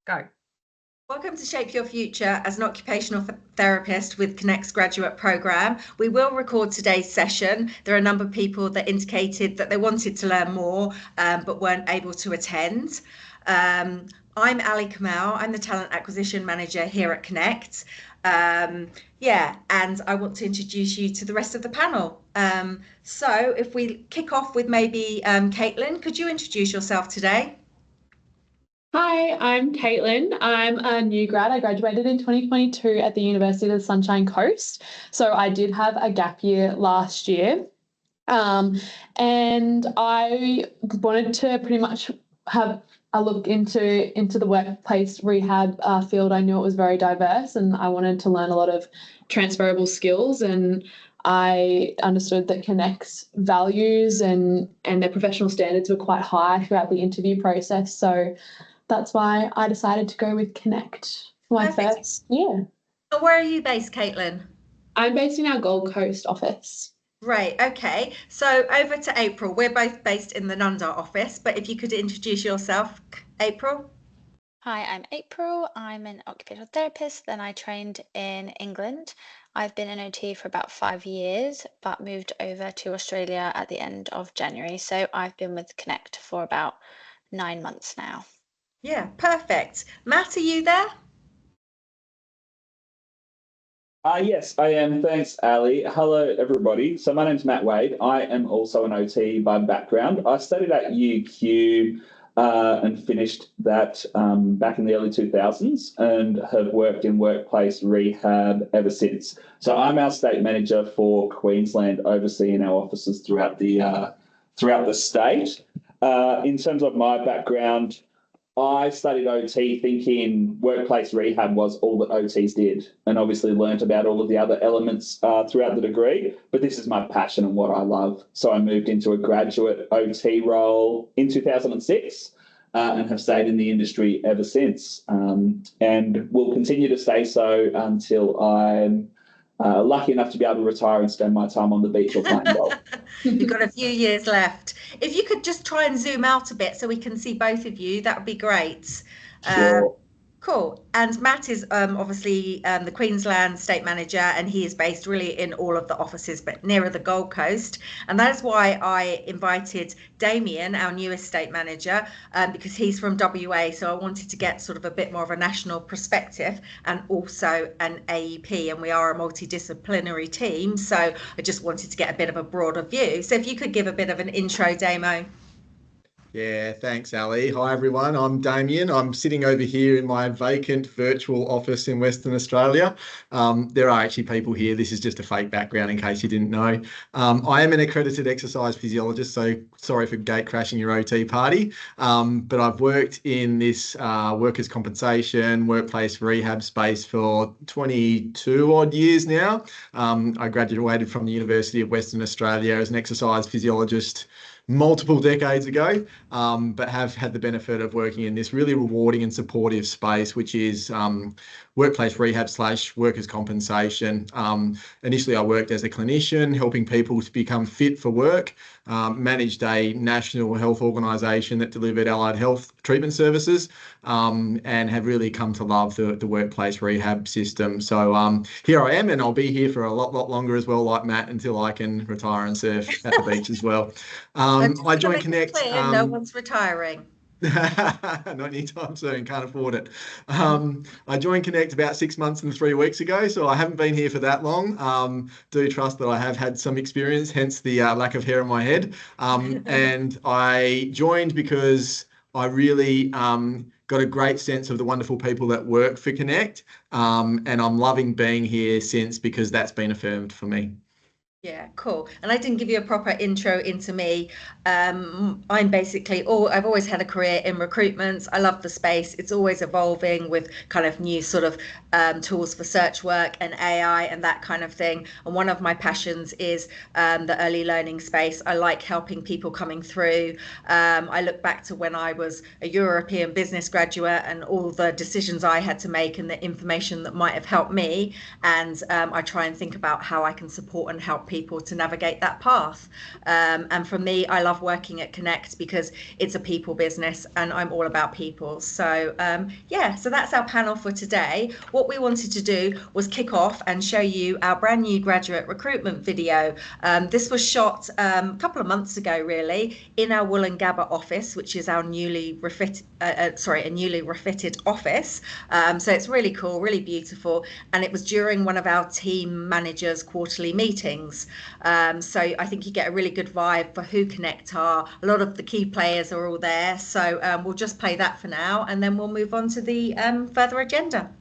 Go. Welcome to Shape Your Future as an occupational therapist with KINNECT's graduate programme. We will record today's session. There are a number of people that indicated that they wanted to learn more but weren't able to attend. I'm Ali Kamel. I'm the Talent Acquisition Manager here at KINNECT. And I want to introduce you to the rest of the panel. So if we kick off with maybe Caitlin, could you introduce yourself today? Hi, I'm Caitlin. I'm a new grad. I graduated in 2022 at the University of the Sunshine Coast. So I did have a gap year last year. And I wanted to pretty much have a look into the workplace rehab field. I knew it was very diverse and I wanted to learn a lot of transferable skills, and I understood that KINNECT's values and their professional standards were quite high throughout the interview process. So that's why I decided to go with KINNECT for my first year. So where are you based, Caitlin? I'm based in our Gold Coast office. Right, okay. So over to April. We're both based in the Nunda office, but if you could introduce yourself, April. Hi, I'm April. I'm an occupational therapist. Then I trained in England. I've been an OT for about 5 years, but moved over to Australia at the end of January. So I've been with KINNECT for about 9 months now. Yeah, perfect. Matt, are you there? Yes, I am. Thanks, Ali. Hello, everybody. So my name's Matt Wade. I am also an OT by background. I studied at UQ and finished that back in the early 2000s and have worked in workplace rehab ever since. So I'm our state manager for Queensland, overseeing our offices throughout the state. In terms of my background, I studied OT thinking workplace rehab was all that OTs did, and obviously learnt about all of the other elements throughout the degree, but this is my passion and what I love. So I moved into a graduate OT role in 2006 and have stayed in the industry ever since, and will continue to stay so until I'm lucky enough to be able to retire and spend my time on the beach or playing golf. You've got a few years left. If you could just try and zoom out a bit so we can see both of you, that would be great. Sure. Cool. And Matt is obviously the Queensland State Manager, and he is based really in all of the offices, but nearer the Gold Coast. And that is why I invited Damien, our newest State Manager, because he's from WA. So I wanted to get sort of a bit more of a national perspective and also an AEP. And we are a multidisciplinary team. So I just wanted to get a bit of a broader view. So if you could give a bit of an intro, Damo. Yeah, thanks, Ali. Hi, everyone. I'm Damien. I'm sitting over here in my vacant virtual office in Western Australia. There are actually people here. This is just a fake background in case you didn't know. I am an accredited exercise physiologist, so sorry for gate crashing your OT party. But I've worked in this workers' compensation, workplace rehab space for 22 odd years now. I graduated from the University of Western Australia as an exercise physiologist multiple decades ago, but have had the benefit of working in this really rewarding and supportive space, which is workplace rehab / workers' compensation. Initially, I worked as a clinician, helping people to become fit for work, managed a national health organisation that delivered allied health treatment services, and have really come to love the workplace rehab system. So here I am, and I'll be here for a lot longer as well, like Matt, until I can retire and surf at the beach as well. I joined KINNECT. No one's retiring. Not anytime soon, can't afford it. I joined KINNECT about 6 months and 3 weeks ago, so I haven't been here for that long. Do trust that I have had some experience, hence the lack of hair on my head. And I joined because I really got a great sense of the wonderful people that work for KINNECT, and I'm loving being here since, because that's been affirmed for me. Yeah, cool. And I didn't give you a proper intro into me. I'm basically I've always had a career in recruitment. I love the space. It's always evolving with kind of new sort of tools for search work and AI and that kind of thing. And one of my passions is the early learning space. I like helping people coming through. I look back to when I was a European business graduate and all the decisions I had to make and the information that might have helped me. And I try and think about how I can support and help people to navigate that path. And for me, I love working at KINNECT because it's a people business and I'm all about people. So yeah, so that's our panel for today. What we wanted to do was kick off and show you our brand new graduate recruitment video. This was shot a couple of months ago, really, in our Wollongabba office, which is our newly refitted office. So it's really cool, really beautiful, and it was during one of our team managers' quarterly meetings. So I think you get a really good vibe for who KINNECT are. A lot of the key players are all there. So we'll just play that for now, and then we'll move on to the further agenda.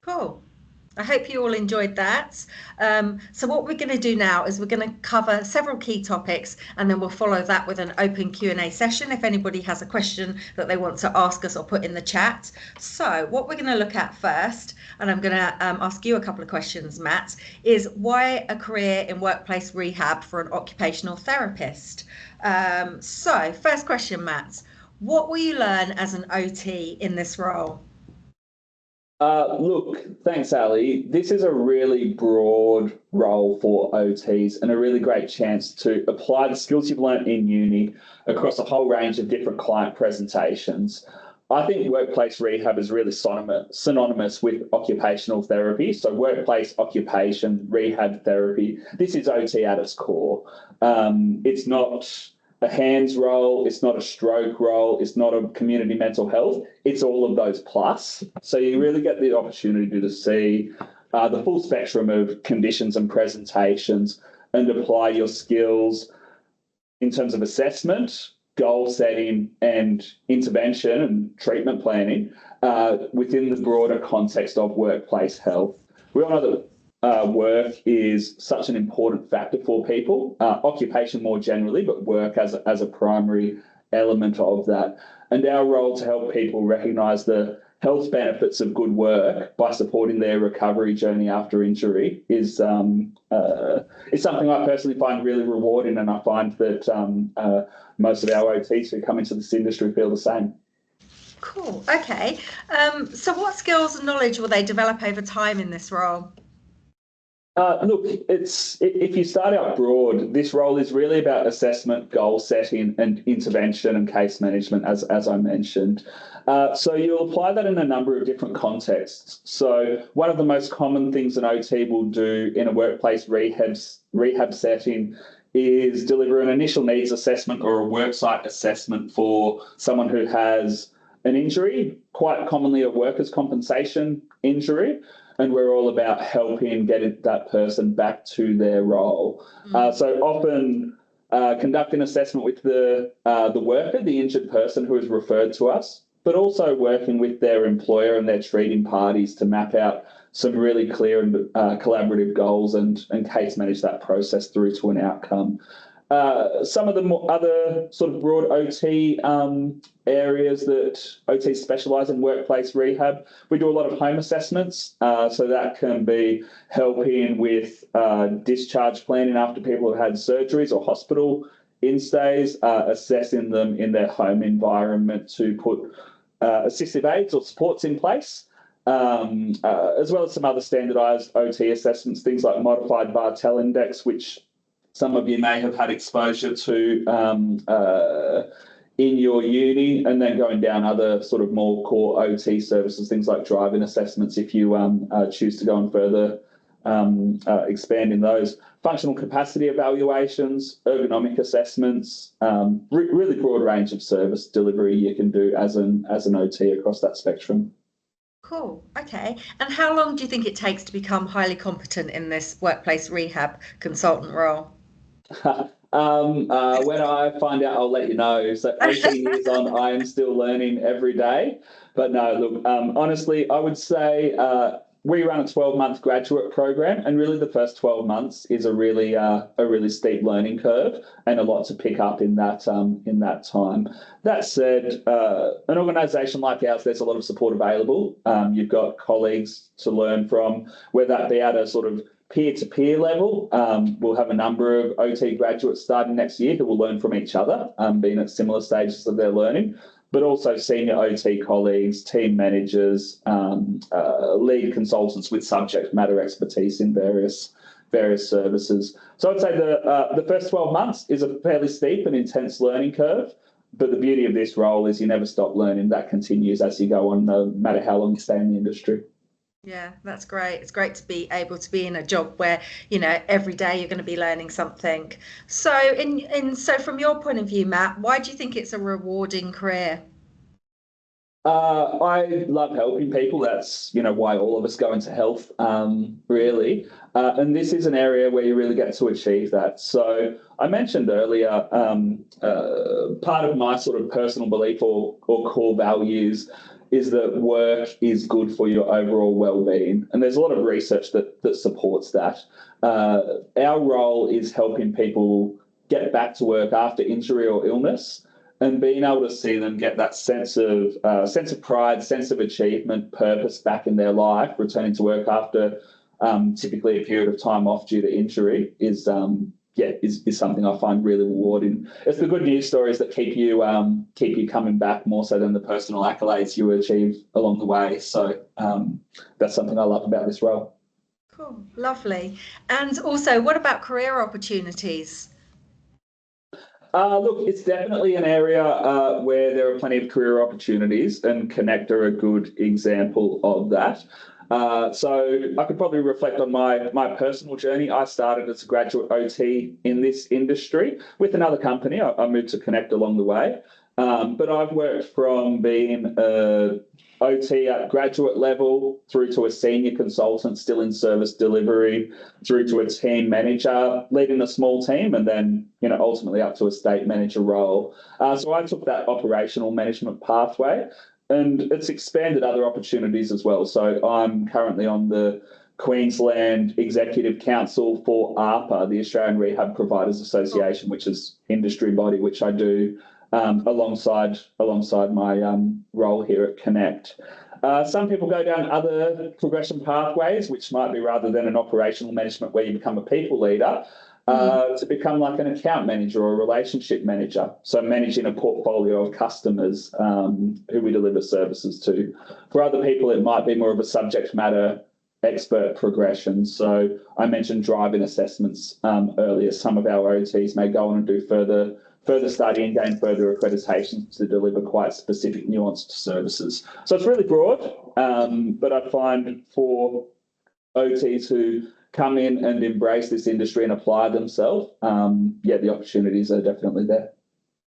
Cool. I hope you all enjoyed that. So what we're going to do now is we're going to cover several key topics, and then we'll follow that with an open Q&A session if anybody has a question that they want to ask us or put in the chat. So what we're going to look at first, and I'm going to ask you a couple of questions, Matt, is why a career in workplace rehab for an occupational therapist? So first question, Matt, what will you learn as an OT in this role? Look, thanks, Ali. This is a really broad role for OTs and a really great chance to apply the skills you've learnt in uni across a whole range of different client presentations. I think workplace rehab is really synonymous with occupational therapy. So workplace occupation, rehab therapy, this is OT at its core. It's not a hands role, it's not a stroke role, it's not a community mental health, it's all of those plus. So you really get the opportunity to see the full spectrum of conditions and presentations and apply your skills in terms of assessment, goal setting and intervention and treatment planning within the broader context of workplace health. We all know that work is such an important factor for people, occupation more generally, but work as a primary element of that. And our role to help people recognise the health benefits of good work by supporting their recovery journey after injury is something I personally find really rewarding, and I find that most of our OTs who come into this industry feel the same. Cool. Okay. So what skills and knowledge will they develop over time in this role? Look, if you start out broad, this role is really about assessment, goal setting, and intervention and case management, as I mentioned. So you'll apply that in a number of different contexts. So one of the most common things an OT will do in a workplace rehab setting is deliver an initial needs assessment or a worksite assessment for someone who has an injury, quite commonly a workers' compensation injury. And we're all about helping get that person back to their role. So often conduct an assessment with the worker, the injured person who is referred to us, but also working with their employer and their treating parties to map out some really clear and collaborative goals and case manage that process through to an outcome. Some of the other sort of broad OT areas that OTs specialise in workplace rehab, we do a lot of home assessments. So that can be helping with discharge planning after people have had surgeries or hospital instays, assessing them in their home environment to put assistive aids or supports in place. As well as some other standardised OT assessments, things like modified Bartel index, which some of you may have had exposure to in your uni, and then going down other sort of more core OT services, things like driving assessments if you choose to go and further expand in those. Functional capacity evaluations, ergonomic assessments, really broad range of service delivery you can do as an OT across that spectrum. Cool. Okay. And how long do you think it takes to become highly competent in this workplace rehab consultant role? When I find out, I'll let you know. So 18 years on, I am still learning every day. But no, look, honestly, I would say we run a 12-month graduate program, and really the first 12 months is a really steep learning curve and a lot to pick up in that time. That said, an organisation like ours, there's a lot of support available. You've got colleagues to learn from, whether that be at a sort of peer-to-peer level. We'll have a number of OT graduates starting next year who will learn from each other, being at similar stages of their learning, but also senior OT colleagues, team managers, lead consultants with subject matter expertise in various services. So I'd say the first 12 months is a fairly steep and intense learning curve, but the beauty of this role is you never stop learning. That continues as you go on, no matter how long you stay in the industry. Yeah, that's great. It's great to be able to be in a job where, every day you're going to be learning something. So so from your point of view, Matt, why do you think it's a rewarding career? I love helping people. That's, why all of us go into health, really. And this is an area where you really get to achieve that. So I mentioned earlier, part of my sort of personal belief or core values is that work is good for your overall well-being. And there's a lot of research that supports that. Our role is helping people get back to work after injury or illness, and being able to see them get that sense of pride, sense of achievement, purpose back in their life, returning to work after typically a period of time off due to injury is something I find really rewarding. It's the good news stories that keep you coming back more so than the personal accolades you achieve along the way. So that's something I love about this role. Cool, lovely. And also, what about career opportunities? Look, it's definitely an area where there are plenty of career opportunities, and KINNECT are a good example of that. So I could probably reflect on my personal journey. I started as a graduate OT in this industry with another company. I moved to KINNECT along the way. But I've worked from being a OT at graduate level through to a senior consultant still in service delivery, through to a team manager, leading a small team, and then ultimately up to a state manager role. So I took that operational management pathway, and it's expanded other opportunities as well. So I'm currently on the Queensland Executive Council for ARPA, the Australian Rehab Providers Association, which is industry body, which I do alongside my role here at KINNECT. Some people go down other progression pathways, which might be rather than an operational management where you become a people leader, to become like an account manager or a relationship manager. So managing a portfolio of customers who we deliver services to. For other people, it might be more of a subject matter expert progression. So I mentioned driving assessments earlier. Some of our OTs may go on and do further study and gain further accreditation to deliver quite specific nuanced services. So it's really broad, but I find for OTs who come in and embrace this industry and apply themselves, the opportunities are definitely there.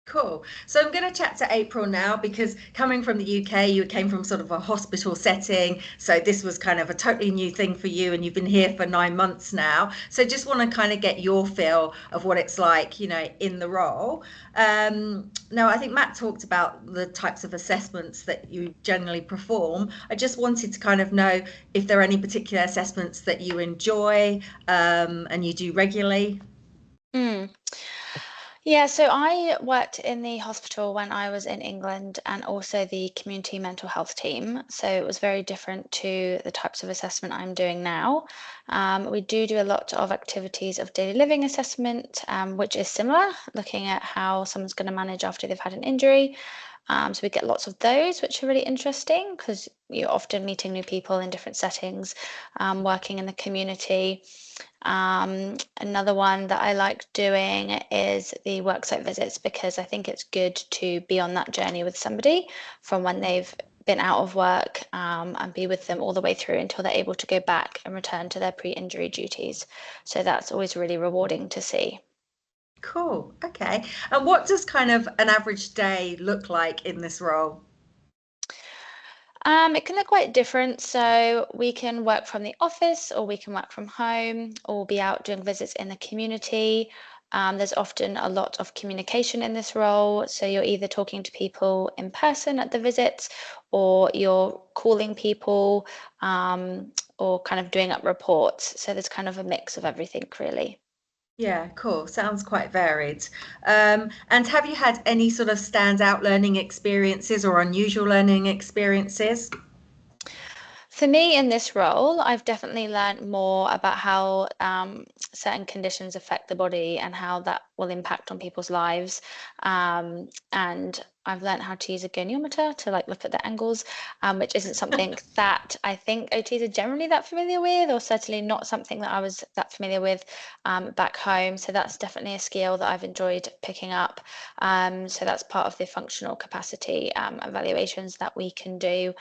Cool. So I'm going to chat to April now, because coming from the UK, you came from sort of a hospital setting. So this was kind of a totally new thing for you, and you've been here for 9 months now. So just want to kind of get your feel of what it's like, in the role. Now, I think Matt talked about the types of assessments that you generally perform. I just wanted to kind of know if there are any particular assessments that you enjoy and you do regularly. Yeah, so I worked in the hospital when I was in England, and also the community mental health team. So it was very different to the types of assessment I'm doing now. We do a lot of activities of daily living assessment, which is similar, looking at how someone's going to manage after they've had an injury. So we get lots of those, which are really interesting because you're often meeting new people in different settings, working in the community. Another one that I like doing is the worksite visits, because I think it's good to be on that journey with somebody from when they've been out of work, and be with them all the way through until they're able to go back and return to their pre-injury duties. So that's always really rewarding to see. Cool. Okay. And what does kind of an average day look like in this role? It can look quite different. So we can work from the office, or we can work from home, or be out doing visits in the community. There's often a lot of communication in this role. So you're either talking to people in person at the visits, or you're calling people, or kind of doing up reports. So there's kind of a mix of everything, really. Yeah, cool. Sounds quite varied. And have you had any sort of standout learning experiences or unusual learning experiences? For me, in this role, I've definitely learned more about how certain conditions affect the body and how that will impact on people's lives. And I've learned how to use a goniometer to look at the angles, which isn't something that I think OTs are generally that familiar with, or certainly not something that I was that familiar with back home. So that's definitely a skill that I've enjoyed picking up. So that's part of the functional capacity evaluations that we can do,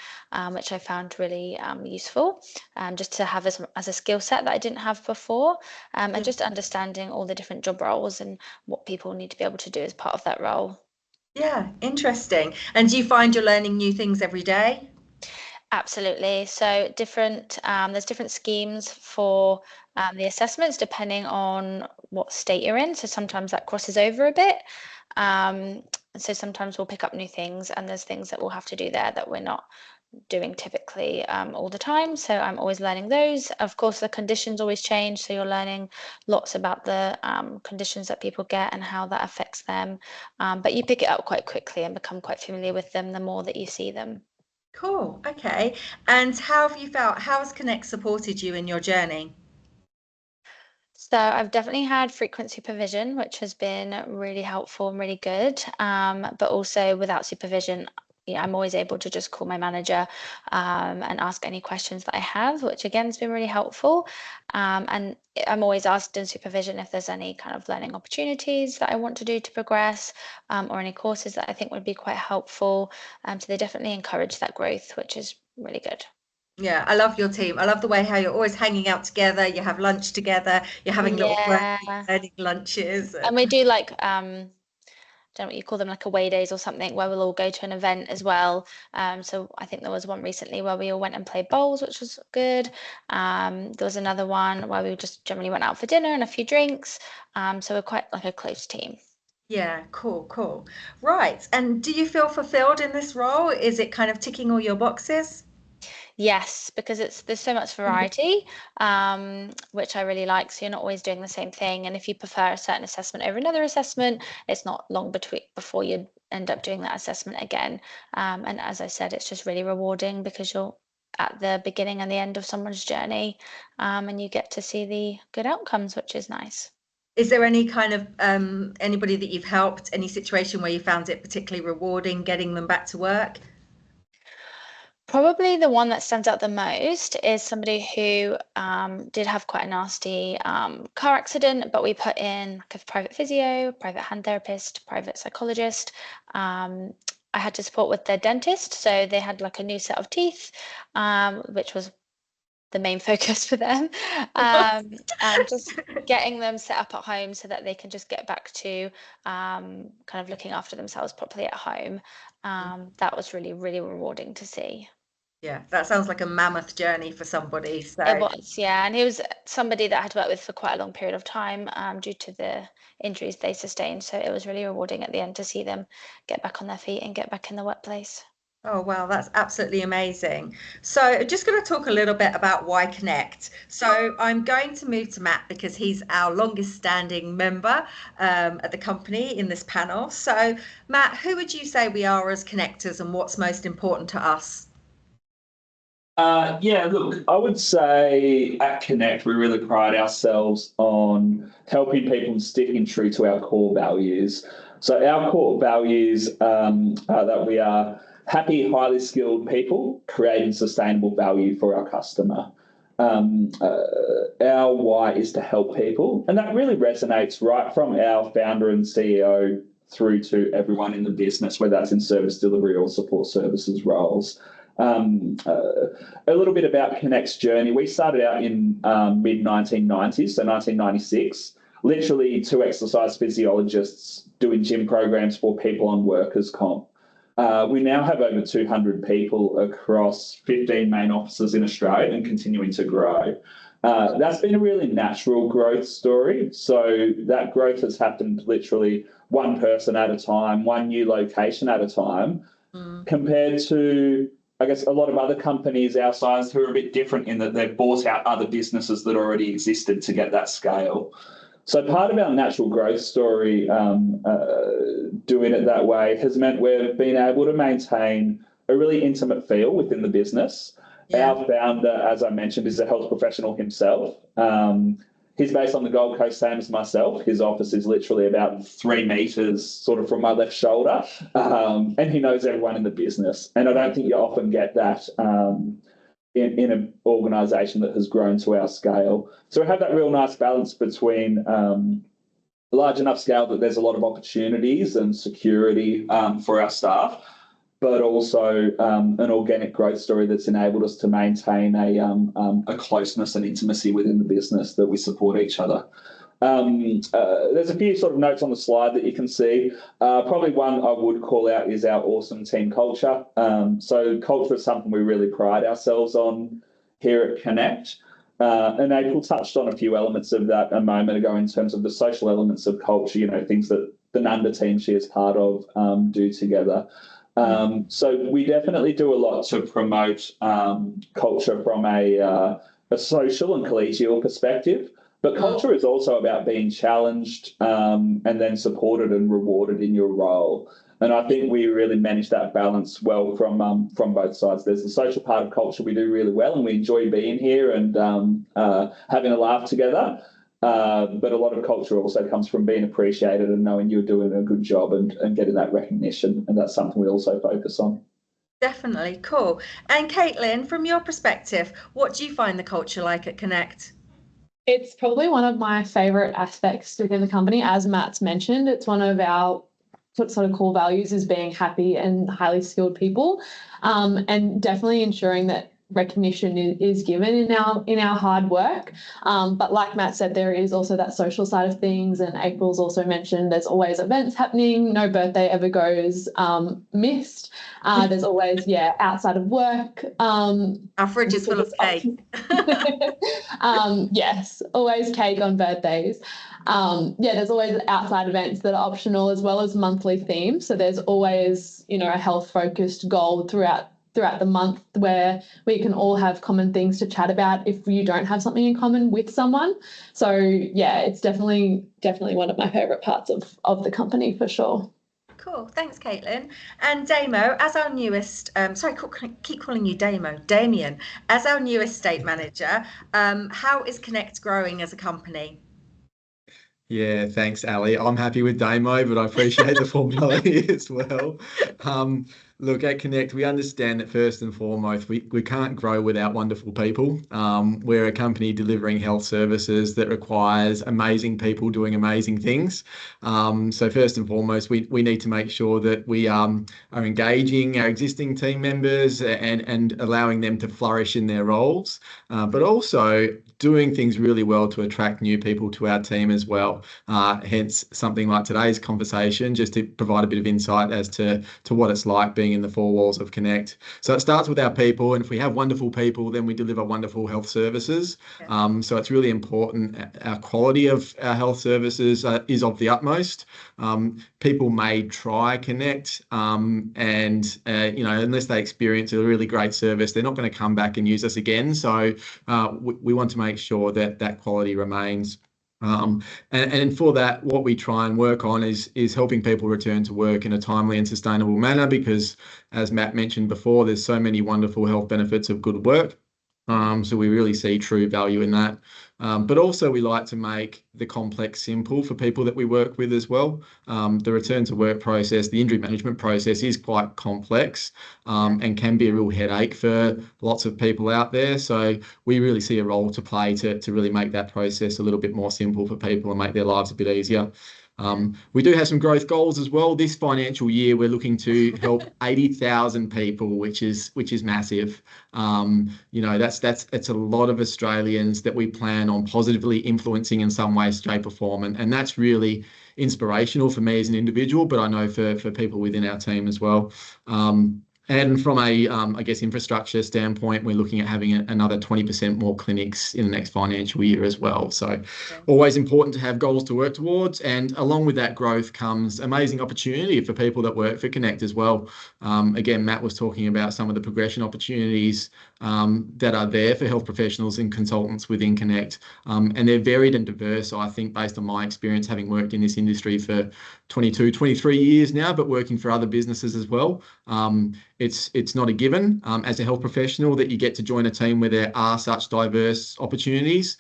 which I found really useful, just to have as a skill set that I didn't have before, and just understanding all the different job roles and what people need to be able to do as part of that role. Yeah, interesting. And do you find you're learning new things every day? Absolutely. So there's different schemes for the assessments depending on what state you're in. So sometimes that crosses over a bit. And so sometimes we'll pick up new things, and there's things that we'll have to do there that we're not doing typically all the time. So I'm always learning those. Of course, the conditions always change. So you're learning lots about the conditions that people get and how that affects them. But you pick it up quite quickly and become quite familiar with them the more that you see them. Cool. Okay. And how have you felt? How has KINNECT supported you in your journey? So I've definitely had frequent supervision, which has been really helpful and really good. But also without supervision, I'm always able to just call my manager and ask any questions that I have, which again has been really helpful. And I'm always asked in supervision if there's any kind of learning opportunities that I want to do to progress, or any courses that I think would be quite helpful. So they definitely encourage that growth, which is really good. Yeah, I love your team. I love the way how you're always hanging out together. You have lunch together. You're having little Yeah. learning lunches. And we do like don't know what you call them, like away days or something, where we'll all go to an event as well. So I think there was one recently where we all went and played bowls, which was good. There was another one where we just generally went out for dinner and a few drinks. So we're quite like a close team. Yeah, cool, cool. Right. And do you feel fulfilled in this role? Is it kind of ticking all your boxes? Yes, because there's so much variety, which I really like. So you're not always doing the same thing. And if you prefer a certain assessment over another assessment, it's not long before you end up doing that assessment again. And as I said, it's just really rewarding because you're at the beginning and the end of someone's journey, and you get to see the good outcomes, which is nice. Is there any kind of anybody that you've helped, any situation where you found it particularly rewarding getting them back to work? Probably the one that stands out the most is somebody who did have quite a nasty car accident, but we put in like a private physio, private hand therapist, private psychologist. I had to support with their dentist, so they had like a new set of teeth, which was the main focus for them, and just getting them set up at home so that they can just get back to kind of looking after themselves properly at home. That was really, really rewarding to see. Yeah, that sounds like a mammoth journey for somebody. So It was, yeah, and he was somebody that I had worked with for quite a long period of time due to the injuries they sustained. So it was really rewarding at the end to see them get back on their feet and get back in the workplace. oh wow, that's absolutely amazing. So I'm just going to talk a little bit about why Connect. So I'm going to move to Matt because he's our longest standing member at the company in this panel. So Matt, who would you say we are as connectors and what's most important to us? Yeah, look, I would say at Connect, we really pride ourselves on helping people and sticking true to our core values. So our core values are that we are happy, highly skilled people creating sustainable value for our customer. Our why is to help people, and that really resonates right from our founder and CEO through to everyone in the business, whether that's in service delivery or support services roles. A little bit about Connect's journey. We started out in mid 1990s, so 1996, literally two exercise physiologists doing gym programs for people on workers' comp. We now have over 200 people across 15 main offices in Australia and continuing to grow. That's been a really natural growth story. So that growth has happened literally one person at a time, one new location at a time, compared to, I guess, a lot of other companies our size who are a bit different in that they've bought out other businesses that already existed to get that scale. So part of our natural growth story, doing it that way, has meant we've been able to maintain a really intimate feel within the business. Yeah. Our founder, as I mentioned, is a health professional himself. He's based on the Gold Coast, same as myself. His office is literally about 3 meters sort of from my left shoulder, and he knows everyone in the business. And I don't think you often get that in an organisation that has grown to our scale. So we have that real nice balance between large enough scale that there's a lot of opportunities and security for our staff, but also an organic growth story that's enabled us to maintain a closeness and intimacy within the business that we support each other. There's a few sort of notes on the slide that you can see. Probably one I would call out is our awesome team culture. So culture is something we really pride ourselves on here at Connect. And April touched on a few elements of that a moment ago in terms of the social elements of culture, things that the Nanda team she is part of do together. So we definitely do a lot to promote culture from a social and collegial perspective. But culture is also about being challenged and then supported and rewarded in your role. And I think we really manage that balance well from both sides. There's the social part of culture we do really well, and we enjoy being here and having a laugh together. But a lot of culture also comes from being appreciated and knowing you're doing a good job and getting that recognition. And that's something we also focus on. Definitely, cool. And Caitlin, from your perspective, what do you find the culture like at Connect? It's probably one of my favourite aspects within the company. As Matt's mentioned, it's one of our sort of core values is being happy and highly skilled people, and definitely ensuring that recognition is given in our hard work. But like Matt said, there is also that social side of things, and April's also mentioned there's always events happening. No birthday ever goes missed. There's always outside of work. Our fridge is full of cake. Yes, always cake on birthdays. There's always outside events that are optional as well as monthly themes. So there's always, a health focused goal throughout the month where we can all have common things to chat about if you don't have something in common with someone. So it's definitely one of my favourite parts of the company for sure. Cool, thanks, Caitlin. And Damo, as our newest, keep calling you Damien, as our newest state manager, how is KINNECT growing as a company? Yeah, thanks, Ali. I'm happy with Damo, but I appreciate the formality as well. Look, at KINNECT, we understand that first and foremost, we can't grow without wonderful people. We're a company delivering health services that requires amazing people doing amazing things. So first and foremost, we need to make sure that we are engaging our existing team members and allowing them to flourish in their roles, but also doing things really well to attract new people to our team as well. Hence something like today's conversation, just to provide a bit of insight as to what it's like being in the four walls of KINNECT. So it starts with our people, and if we have wonderful people, then we deliver wonderful health services. So it's really important. Our quality of our health services is of the utmost. People may try KINNECT, and unless they experience a really great service, they're not going to come back and use us again. So we want to make sure that quality remains. And for that, what we try and work on is helping people return to work in a timely and sustainable manner, because, as Matt mentioned before, there's so many wonderful health benefits of good work. So we really see true value in that. But also we like to make the complex simple for people that we work with as well. The return to work process, the injury management process is quite complex and can be a real headache for lots of people out there. So we really see a role to play to really make that process a little bit more simple for people and make their lives a bit easier. We do have some growth goals as well. This financial year, we're looking to help 80,000 people, which is massive. It's a lot of Australians that we plan on positively influencing in some way, shape, or form, and that's really inspirational for me as an individual, but I know for people within our team as well. And from a, infrastructure standpoint, we're looking at having another 20% more clinics in the next financial year as well. So always important to have goals to work towards. And along with that growth comes amazing opportunity for people that work for KINNECT as well. Again, Matt was talking about some of the progression opportunities that are there for health professionals and consultants within KINNECT. And they're varied and diverse, I think, based on my experience, having worked in this industry for 22, 23 years now, but working for other businesses as well. It's not a given as a health professional that you get to join a team where there are such diverse opportunities.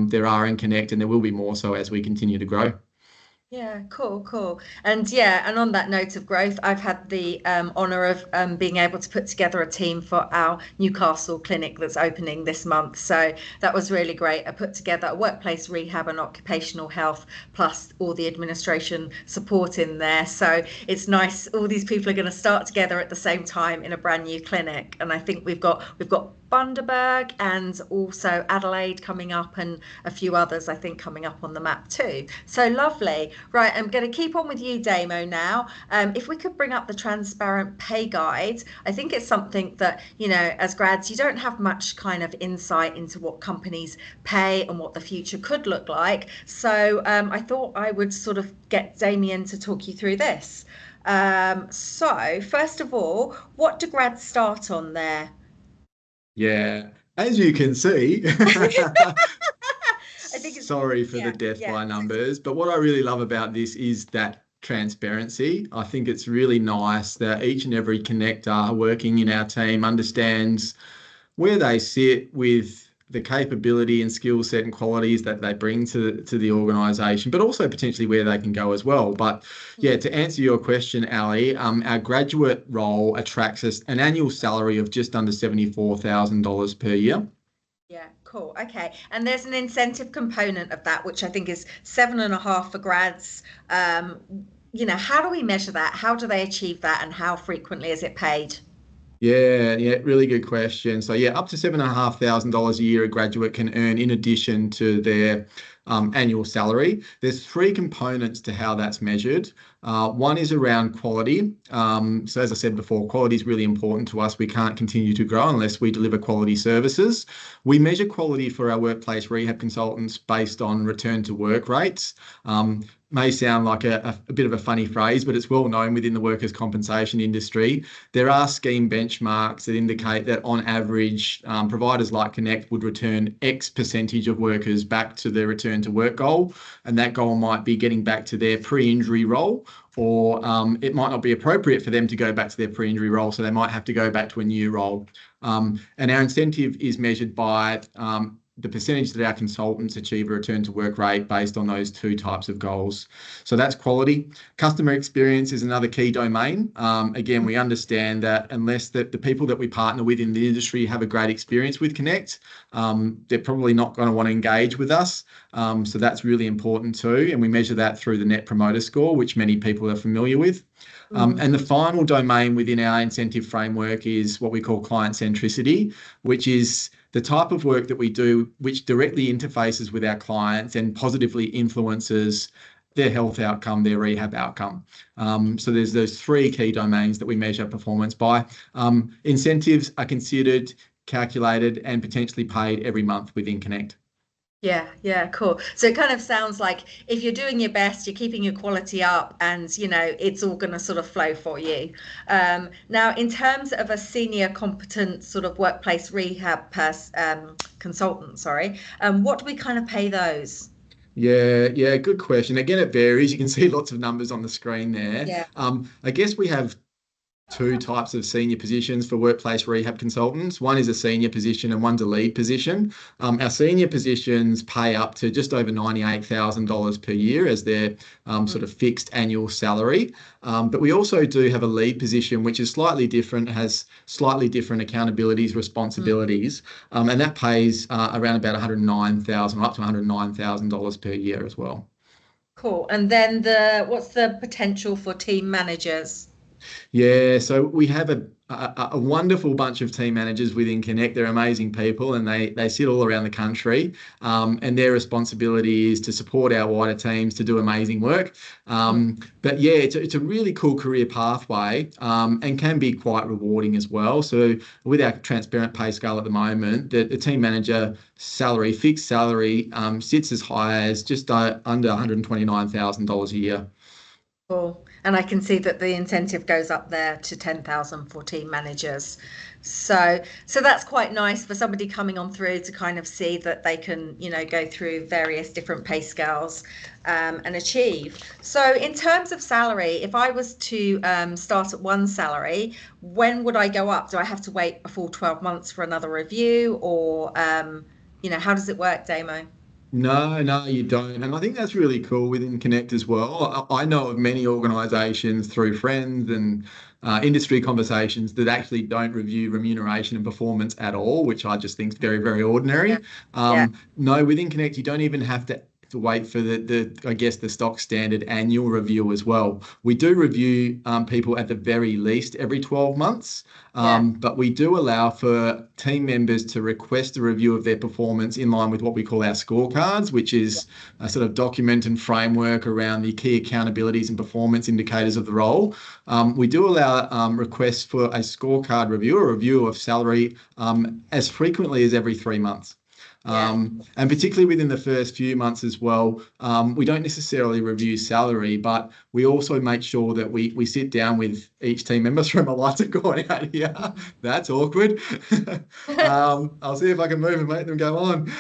There are in KINNECT, and there will be more so as we continue to grow. Yeah, cool. And on that note of growth, I've had the honour of being able to put together a team for our Newcastle clinic that's opening this month. So that was really great. I put together a workplace rehab and occupational health, plus all the administration support in there. So it's nice. All these people are going to start together at the same time in a brand new clinic. And I think we've got Bundaberg and also Adelaide coming up, and a few others I think coming up on the map too. So lovely. Right, I'm going to keep on with you, Damo, now. If we could bring up the transparent pay guide. I think it's something that, as grads, you don't have much kind of insight into what companies pay and what the future could look like. So I thought I would sort of get Damien to talk you through this. So first of all, what do grads start on there? Yeah, as you can see, I think sorry for the death by numbers, but what I really love about this is that transparency. I think it's really nice that each and every connector working in our team understands where they sit with the capability and skill set and qualities that they bring to the organisation, but also potentially where they can go as well. But to answer your question, Ali, our graduate role attracts us an annual salary of just under $74,000 per year. Yeah, cool. Okay. And there's an incentive component of that, which I think is 7.5 for grads. How do we measure that? How do they achieve that? And how frequently is it paid? Yeah, really good question. So yeah, up to $7,500 a year a graduate can earn in addition to their annual salary. There's three components to how that's measured. One is around quality. So as I said before, quality is really important to us. We can't continue to grow unless we deliver quality services. We measure quality for our workplace rehab consultants based on return to work rates. May sound like a bit of a funny phrase, but it's well known within the workers' compensation industry. There are scheme benchmarks that indicate that on average, providers like KINNECT would return X percentage of workers back to their return to work goal. And that goal might be getting back to their pre-injury role, or it might not be appropriate for them to go back to their pre-injury role. So they might have to go back to a new role. And our incentive is measured by the percentage that our consultants achieve a return to work rate based on those two types of goals. So that's quality. Customer experience is another key domain. Again, we understand that unless the people that we partner with in the industry have a great experience with KINNECT, they're probably not going to want to engage with us. So that's really important too. And we measure that through the Net Promoter Score, which many people are familiar with. And the final domain within our incentive framework is what we call client centricity, which is the type of work that we do which directly interfaces with our clients and positively influences their health outcome, their rehab outcome. So there's those three key domains that we measure performance by. Incentives are considered, calculated, and potentially paid every month within KINNECT. Yeah, cool. So it kind of sounds like if you're doing your best, you're keeping your quality up, and it's all going to sort of flow for you. Now, in terms of a senior competent sort of workplace rehab consultant, what do we kind of pay those? Yeah, good question. Again, it varies. You can see lots of numbers on the screen there. Yeah. I guess we have two types of senior positions for workplace rehab consultants. One is a senior position and one's a lead position. Our senior positions pay up to just over $98,000 per year as their sort of fixed annual salary. But we also do have a lead position, which is slightly different, has slightly different accountabilities, responsibilities, and that pays around about $109,000, up to $109,000 per year as well. Cool. And then what's the potential for team managers? Yeah, so we have a wonderful bunch of team managers within KINNECT. They're amazing people and they sit all around the country, and their responsibility is to support our wider teams to do amazing work. But yeah, it's a really cool career pathway, and can be quite rewarding as well. So with our transparent pay scale at the moment, the team manager salary, fixed salary, sits as high as just under $129,000 a year. Cool. And I can see that the incentive goes up there to 10,000 for team managers. So that's quite nice for somebody coming on through to kind of see that they can, go through various different pay scales and achieve. So in terms of salary, if I was to start at one salary, when would I go up? Do I have to wait a full 12 months for another review, or, how does it work, Damo? No, you don't. And I think that's really cool within KINNECT as well. I know of many organisations through friends and industry conversations that actually don't review remuneration and performance at all, which I just think is very, very ordinary. Yeah. No, within KINNECT, you don't even have to wait for the stock standard annual review as well. We do review people at the very least every 12 months, but we do allow for team members to request a review of their performance in line with what we call our scorecards, which is a sort of document and framework around the key accountabilities and performance indicators of the role. We do allow requests for a scorecard review, a review of salary, as frequently as every 3 months. And particularly within the first few months as well, we don't necessarily review salary, but we also make sure that we sit down with each team member. Sorry, my lights are going out here. That's awkward. I'll see if I can move and make them go on.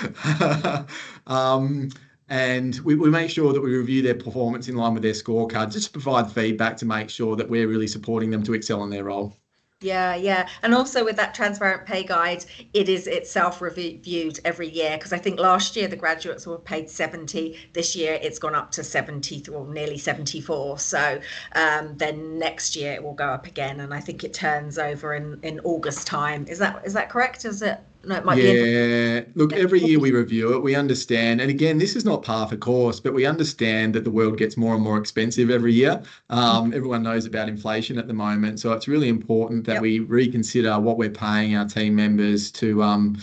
And we make sure that we review their performance in line with their scorecard, just to provide feedback to make sure that we're really supporting them to excel in their role. Yeah. And also with that transparent pay guide, it is itself reviewed every year, because I think last year the graduates were paid 70. This year it's gone up to 70 or nearly 74. So then next year it will go up again. And I think it turns over in August time. Is that correct? Is it? No, it might be Yeah, look, every year we review it, we understand, and again, this is not par for course, but we understand that the world gets more and more expensive every year. Everyone knows about inflation at the moment, so it's really important that we reconsider what we're paying our team members to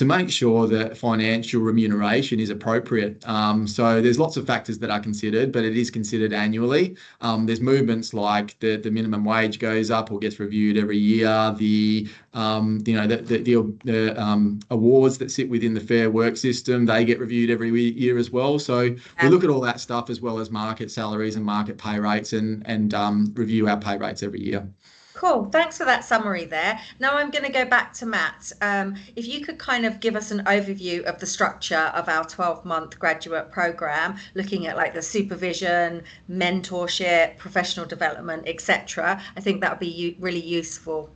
make sure that financial remuneration is appropriate. So there's lots of factors that are considered, but it is considered annually. There's movements like the minimum wage goes up or gets reviewed every year. The awards that sit within the Fair Work system, they get reviewed every year as well. So we look at all that stuff as well as market salaries and market pay rates and review our pay rates every year. Cool. Thanks for that summary there. Now I'm going to go back to Matt. If you could kind of give us an overview of the structure of our 12-month graduate program, looking at like the supervision, mentorship, professional development, etc. I think that would be really useful.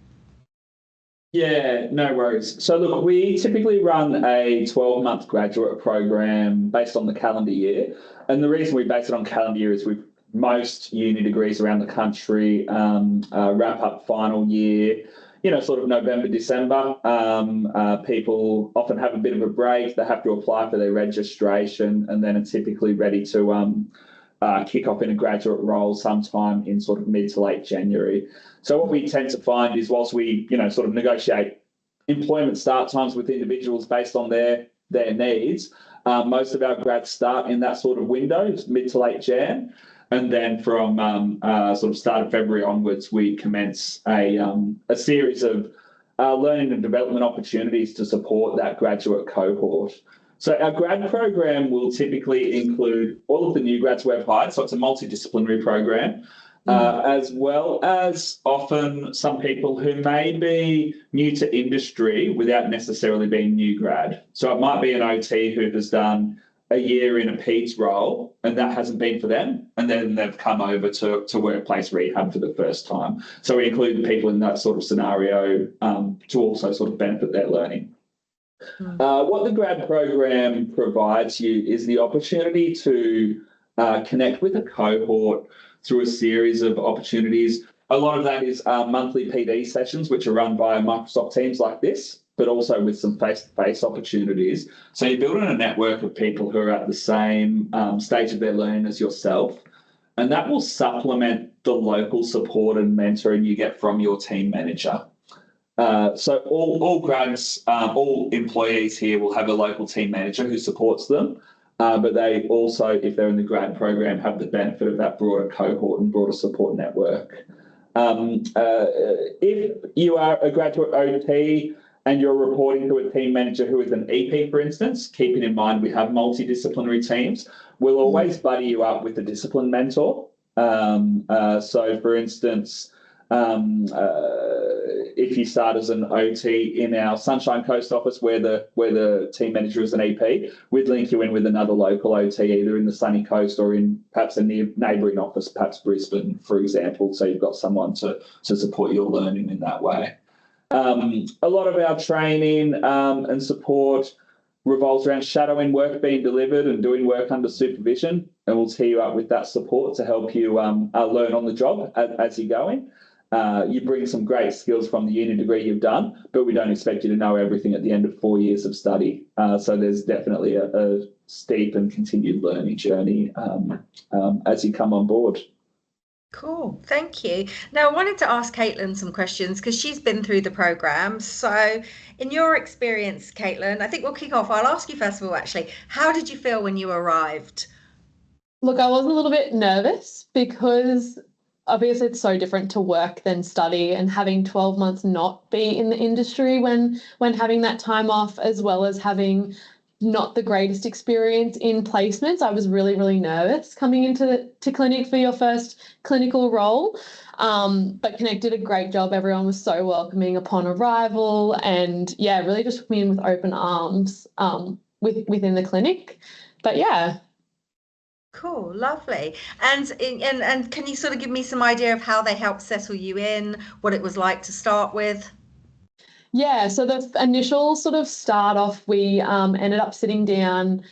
Yeah, no worries. So look, we typically run a 12-month graduate program based on the calendar year. And the reason we base it on calendar year is most uni degrees around the country wrap up final year, sort of November, December. People often have a bit of a break. They have to apply for their registration and then are typically ready to kick off in a graduate role sometime in sort of mid to late January. So what we tend to find is whilst we, sort of negotiate employment start times with individuals based on their needs, most of our grads start in that sort of window, mid to late Jan. And then from sort of start of February onwards, we commence a series of learning and development opportunities to support that graduate cohort. So our grad program will typically include all of the new grads we've hired, so it's a multidisciplinary program, as well as often some people who may be new to industry without necessarily being new grad. So it might be an OT who has done a year in a PEDS role and that hasn't been for them, and then they've come over to workplace rehab for the first time. So we include people in that sort of scenario to also sort of benefit their learning. What the grad program provides you is the opportunity to connect with a cohort through a series of opportunities. A lot of that is monthly PD sessions, which are run via Microsoft Teams like this, but also with some face-to-face opportunities. So you're building a network of people who are at the same stage of their learning as yourself, and that will supplement the local support and mentoring you get from your team manager. So all grads, all employees here will have a local team manager who supports them, but they also, if they're in the grad program, have the benefit of that broader cohort and broader support network. If you are a graduate OT and you're reporting to a team manager who is an EP, for instance, keeping in mind we have multidisciplinary teams, we'll always buddy you up with a discipline mentor. So, for instance, if you start as an OT in our Sunshine Coast office where the team manager is an EP, we'd link you in with another local OT either in the Sunny Coast or in perhaps a neighbouring office, perhaps Brisbane, for example. So you've got someone to support your learning in that way. A lot of our training and support revolves around shadowing work being delivered and doing work under supervision, and we'll tee you up with that support to help you learn on the job as you're going. You bring some great skills from the uni degree you've done, but we don't expect you to know everything at the end of 4 years of study. So there's definitely a steep and continued learning journey as you come on board. Cool, thank you. Now I wanted to ask Caitlin some questions because she's been through the program. So in your experience, Caitlin, I think we'll kick off. I'll ask you first of all, actually, how did you feel when you arrived? Look, I was a little bit nervous because obviously it's so different to work than study, and having 12 months not be in the industry when having that time off, as well as having not the greatest experience in placements. I was really, really nervous coming into clinic for your first clinical role. But KINNECT did a great job. Everyone was so welcoming upon arrival, and yeah, really just took me in with open arms within the clinic. But yeah. Cool, lovely. And can you sort of give me some idea of how they helped settle you in, what it was like to start with? Yeah, so the initial sort of start off, we ended up sitting down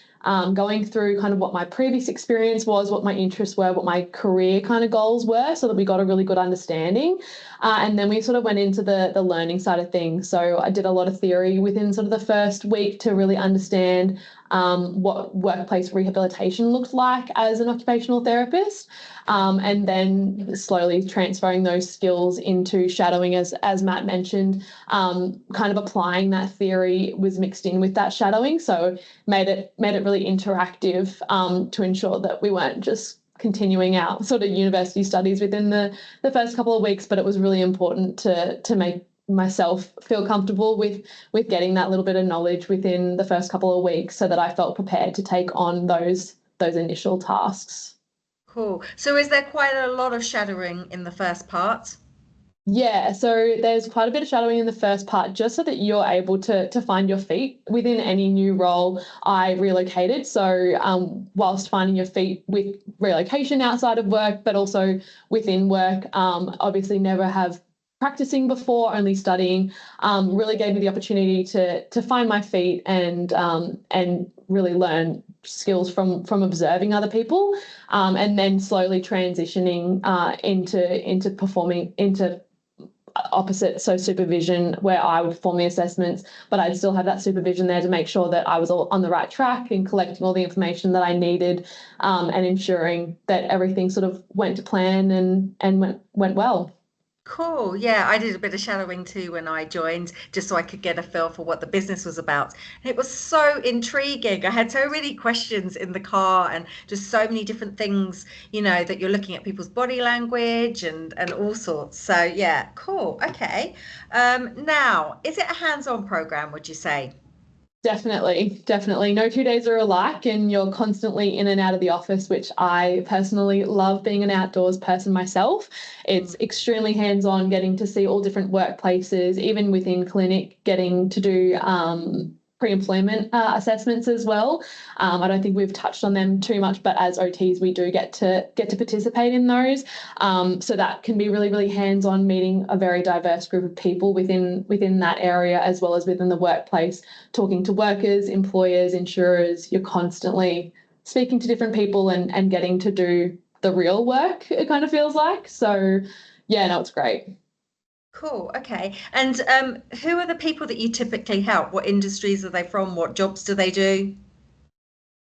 going through kind of what my previous experience was, what my interests were, what my career kind of goals were, so that we got a really good understanding. And then we sort of went into the learning side of things. So I did a lot of theory within sort of the first week to really understand what workplace rehabilitation looked like as an occupational therapist, and then slowly transferring those skills into shadowing, as Matt mentioned. Kind of applying that theory was mixed in with that shadowing, so made it really interactive, to ensure that we weren't just continuing our sort of university studies within the first couple of weeks, but it was really important to make myself feel comfortable with getting that little bit of knowledge within the first couple of weeks, so that I felt prepared to take on those initial tasks. Cool. So is there quite a lot of shadowing in the first part? Yeah, so there's quite a bit of shadowing in the first part, just so that you're able to find your feet within any new role. I relocated, so whilst finding your feet with relocation outside of work, but also within work, obviously never have practicing before, only studying, really gave me the opportunity to find my feet and really learn skills from observing other people, and then slowly transitioning into performing into opposite, so supervision, where I would perform the assessments, but I'd still have that supervision there to make sure that I was all on the right track and collecting all the information that I needed, and ensuring that everything sort of went to plan and went well. Cool. Yeah, I did a bit of shadowing too when I joined, just so I could get a feel for what the business was about. And it was so intriguing. I had so many questions in the car and just so many different things, that you're looking at people's body language and all sorts. So yeah, cool. Okay. Now, is it a hands-on program, would you say? Definitely. No 2 days are alike, and you're constantly in and out of the office, which I personally love, being an outdoors person myself. It's extremely hands-on, getting to see all different workplaces, even within clinic, getting to do pre-employment assessments as well. I don't think we've touched on them too much, but as OTs, we do get to participate in those. So that can be really, really hands-on, meeting a very diverse group of people within that area, as well as within the workplace, talking to workers, employers, insurers. You're constantly speaking to different people and getting to do the real work, it kind of feels like. So yeah, no, it's great. Cool. Okay. And who are the people that you typically help? What industries are they from? What jobs do they do?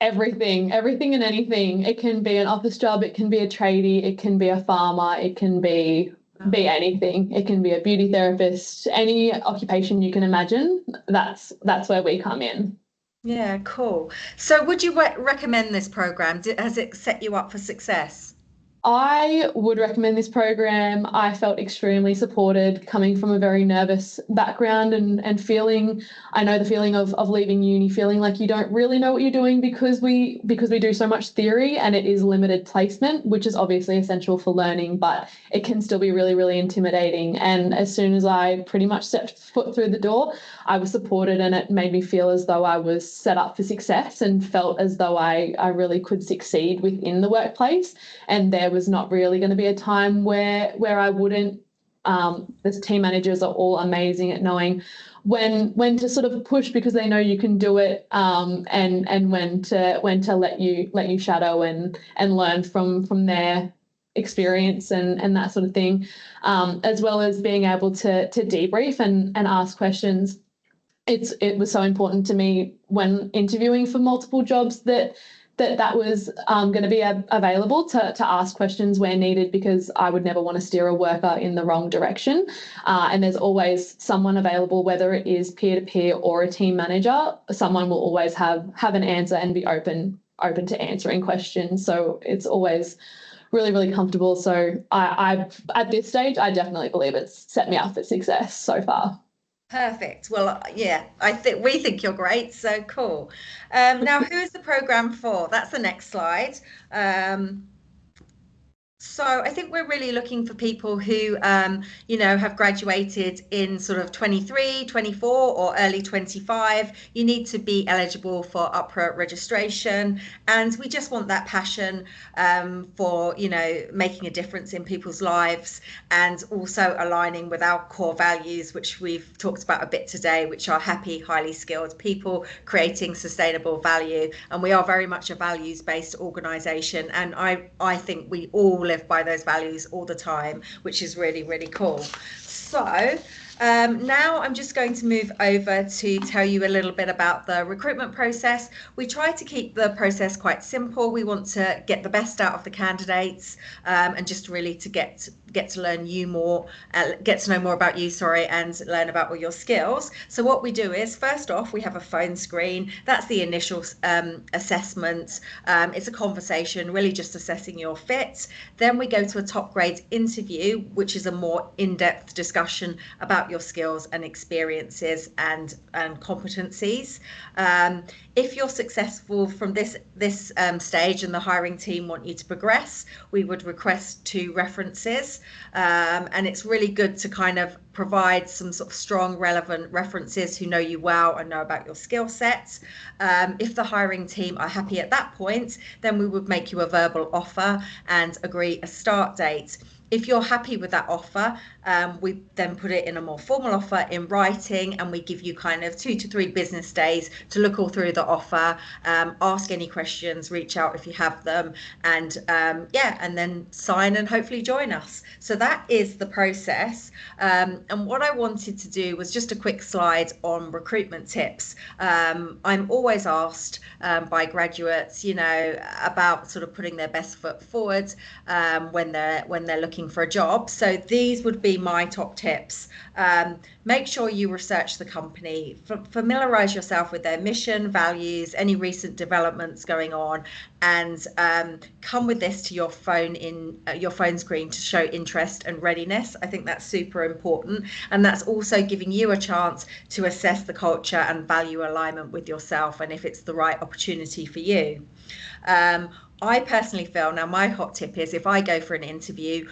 Everything and anything. It can be an office job, it can be a tradie, it can be a farmer, it can be anything. It can be a beauty therapist, any occupation you can imagine. That's where we come in. Yeah, cool. So would you recommend this program? Has it set you up for success? I would recommend this program. I felt extremely supported, coming from a very nervous background and feeling, I know the feeling of leaving uni, feeling like you don't really know what you're doing, because we do so much theory and it is limited placement, which is obviously essential for learning, but it can still be really, really intimidating. And as soon as I pretty much set foot through the door, I was supported, and it made me feel as though I was set up for success and felt as though I really could succeed within the workplace. And there was not really going to be a time where I wouldn't. The team managers are all amazing at knowing when to sort of push, because they know you can do it, and when to let you shadow and learn from their experience and that sort of thing, as well as being able to debrief and ask questions. It was so important to me when interviewing for multiple jobs that was going to be available to ask questions where needed, because I would never want to steer a worker in the wrong direction. And there's always someone available, whether it is peer-to-peer or a team manager. Someone will always have an answer and be open to answering questions. So it's always really, really comfortable. So I at this stage, I definitely believe it's set me up for success so far. Perfect. Well, yeah, we think you're great. So cool. Now, who is the program for? That's the next slide. So I think we're really looking for people who, have graduated in sort of 23, 24 or early 25. You need to be eligible for UPRA registration. And we just want that passion for, making a difference in people's lives and also aligning with our core values, which we've talked about a bit today, which are happy, highly skilled people creating sustainable value. And we are very much a values-based organisation. And I think we all live by those values all the time, which is really, really cool. So now I'm just going to move over to tell you a little bit about the recruitment process. We try to keep the process quite simple. We want to get the best out of the candidates and just really to get to learn you more, get to know more about you, and learn about all your skills. So what we do is, first off, we have a phone screen. That's the initial assessment. It's a conversation, really just assessing your fit. Then we go to a top grade interview, which is a more in-depth discussion about your skills and experiences and competencies. If you're successful from this stage and the hiring team want you to progress, we would request 2 references. And it's really good to kind of provide some sort of strong, relevant references who know you well and know about your skill sets. If the hiring team are happy at that point, then we would make you a verbal offer and agree a start date. If you're happy with that offer, we then put it in a more formal offer in writing, and we give you kind of 2 to 3 business days to look all through the offer, ask any questions, reach out if you have them, and and then sign and hopefully join us. So that is the process. And what I wanted to do was just a quick slide on recruitment tips. I'm always asked by graduates, about sort of putting their best foot forward when they're looking for a job. So these would be my top tips. Make sure you research the company, familiarize yourself with their mission, values, any recent developments going on, and come with this to your phone screen to show interest and readiness. I think that's super important, and that's also giving you a chance to assess the culture and value alignment with yourself and if it's the right opportunity for you. I personally feel, now my hot tip is, if I go for an interview,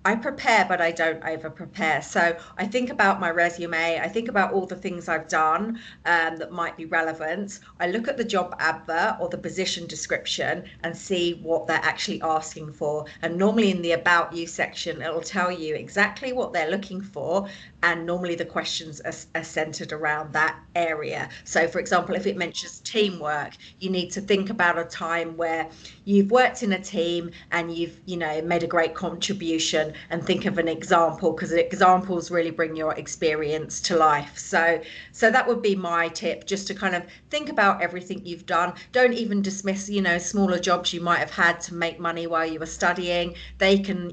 I prepare, but I don't over prepare. So I think about my resume, I think about all the things I've done that might be relevant. I look at the job advert or the position description and see what they're actually asking for. And normally in the About You section, it'll tell you exactly what they're looking for. And normally the questions are centered around that area. So for example, if it mentions teamwork, you need to think about a time where you've worked in a team and you've made a great contribution, and think of an example, because examples really bring your experience to life. So that would be my tip, just to kind of think about everything you've done. Don't even dismiss smaller jobs you might have had to make money while you were studying. They can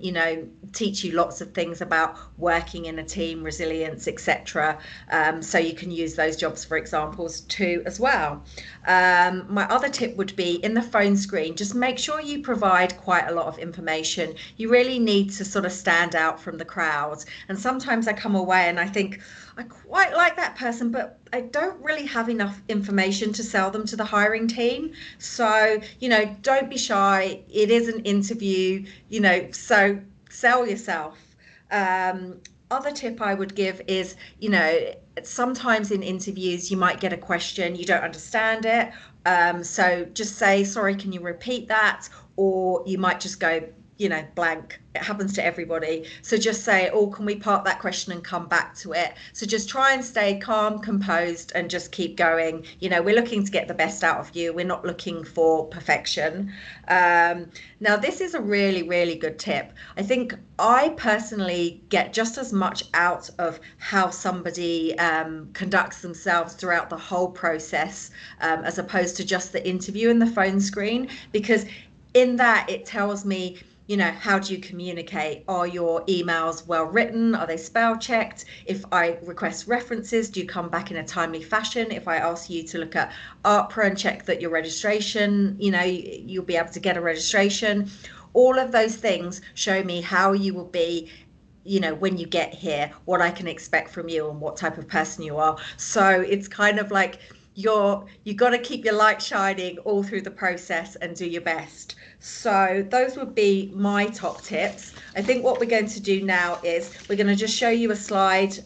teach you lots of things about working in a team, resilience, etc. So you can use those jobs for examples too as well. My other tip would be, in the phone screen, just make sure you provide quite a lot of information. You really need to sort of stand out from the crowd. And sometimes I come away and I think, I quite like that person, but I don't really have enough information to sell them to the hiring team. So, don't be shy. It is an interview, so sell yourself. Other tip I would give is, sometimes in interviews you might get a question, you don't understand it. So just say, sorry, can you repeat that? Or you might just go, blank. It happens to everybody. So just say, oh, can we park that question and come back to it? So just try and stay calm, composed, and just keep going. We're looking to get the best out of you. We're not looking for perfection. Now, this is a really, really good tip. I think I personally get just as much out of how somebody conducts themselves throughout the whole process as opposed to just the interview and the phone screen, because in that it tells me, how do you communicate? Are your emails well written? Are they spell checked? If I request references, do you come back in a timely fashion? If I ask you to look at ARPRA and check that your registration, you'll be able to get a registration. All of those things show me how you will be, when you get here, what I can expect from you and what type of person you are. So it's kind of like, you've got to keep your light shining all through the process and do your best. So those would be my top tips. I think what we're going to do now is we're going to just show you a slide.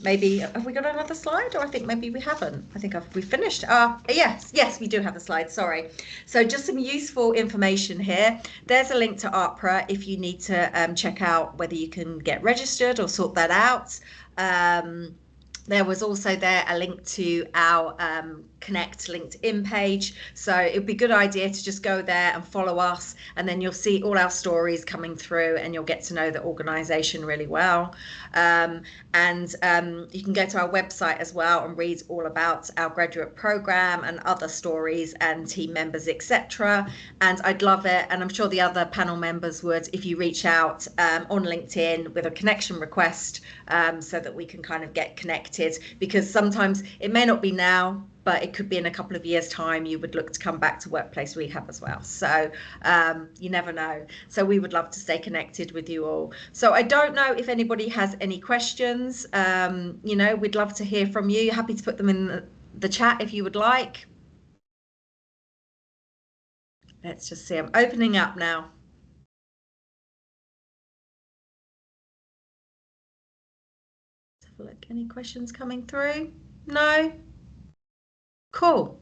Maybe have we got another slide, or I think maybe we haven't. I think we finished. Yes, we do have a slide. Sorry. So just some useful information here. There's a link to APRA if you need to check out whether you can get registered or sort that out. There was also there a link to our KINNECT LinkedIn page. So it'd be a good idea to just go there and follow us, and then you'll see all our stories coming through and you'll get to know the organisation really well. You can go to our website as well and read all about our graduate programme and other stories and team members, etc. And I'd love it, and I'm sure the other panel members would, if you reach out on LinkedIn with a connection request so that we can kind of get connected, because sometimes it may not be now, but it could be in a couple of years' time you would look to come back to workplace rehab as well. So you never know. So we would love to stay connected with you all. So I don't know if anybody has any questions. We'd love to hear from you. Happy to put them in the chat if you would like. Let's just see. I'm opening up now. Let's have a look. Any questions coming through? No? Cool.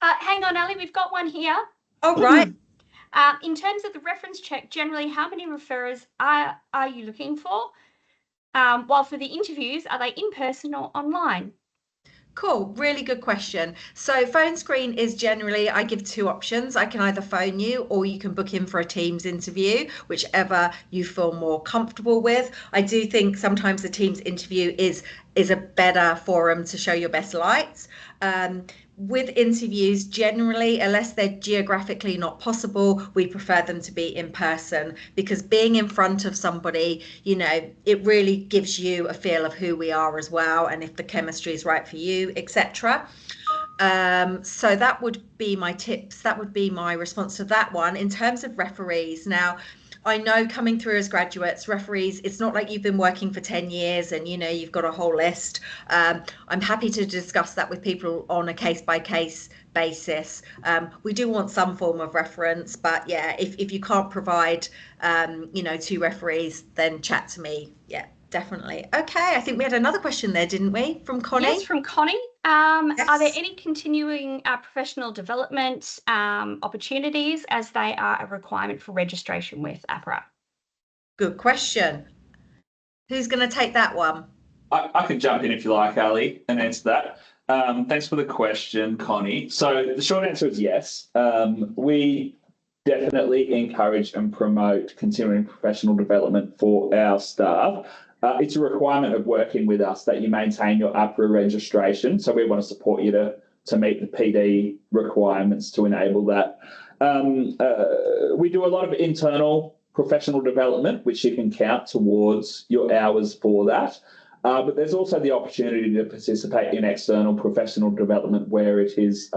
Hang on, Ali, we've got one here. Oh, right. In terms of the reference check, generally, how many referrers are you looking for? While for the interviews, are they in person or online? Cool, really good question. So phone screen is generally, I give two options. I can either phone you or you can book in for a Teams interview, whichever you feel more comfortable with. I do think sometimes the Teams interview is a better forum to show your best lights. With interviews, generally, unless they're geographically not possible, we prefer them to be in person, because being in front of somebody, it really gives you a feel of who we are as well, and if the chemistry is right for you, etc. So that would be my tips. That would be my response to that one. In terms of referees, now, I know coming through as graduates, referees, it's not like you've been working for 10 years and, you've got a whole list. I'm happy to discuss that with people on a case-by-case basis. We do want some form of reference, but yeah, if you can't provide, two referees, then chat to me. Yeah, definitely. Okay, I think we had another question there, didn't we, from Connie? Yes, from Connie. Yes. Are there any continuing professional development opportunities, as they are a requirement for registration with APRA? Good question. Who's going to take that one? I can jump in if you like, Ali, and answer that. Thanks for the question, Connie. So the short answer is yes. We definitely encourage and promote continuing professional development for our staff. It's a requirement of working with us that you maintain your APRA registration. So we want to support you to meet the PD requirements to enable that. We do a lot of internal professional development, which you can count towards your hours for that. But there's also the opportunity to participate in external professional development where it is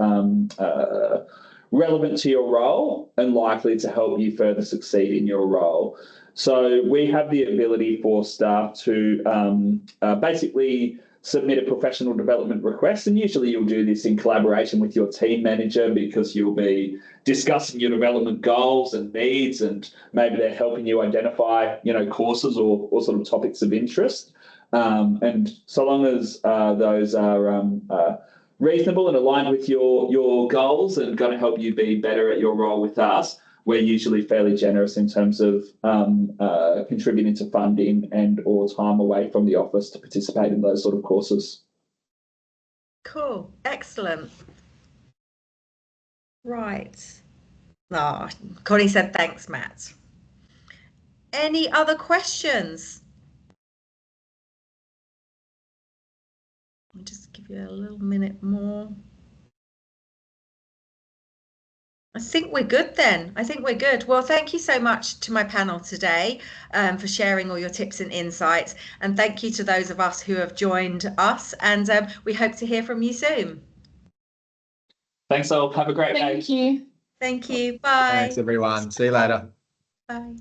relevant to your role and likely to help you further succeed in your role. So we have the ability for staff to basically submit a professional development request, and usually you'll do this in collaboration with your team manager, because you'll be discussing your development goals and needs, and maybe they're helping you identify, courses or sort of topics of interest. And so long as those are reasonable and aligned with your goals and going to help you be better at your role with us, we're usually fairly generous in terms of contributing to funding and or time away from the office to participate in those sort of courses. Cool. Excellent. Right. Connie said thanks, Matt. Any other questions? I'll just give you a little minute more. I think we're good then. I think we're good. Well, thank you so much to my panel today for sharing all your tips and insights. And thank you to those of us who have joined us. And we hope to hear from you soon. Thanks all. Have a great day. Thank you. Thank you. Bye. Thanks, everyone. See you later. Bye.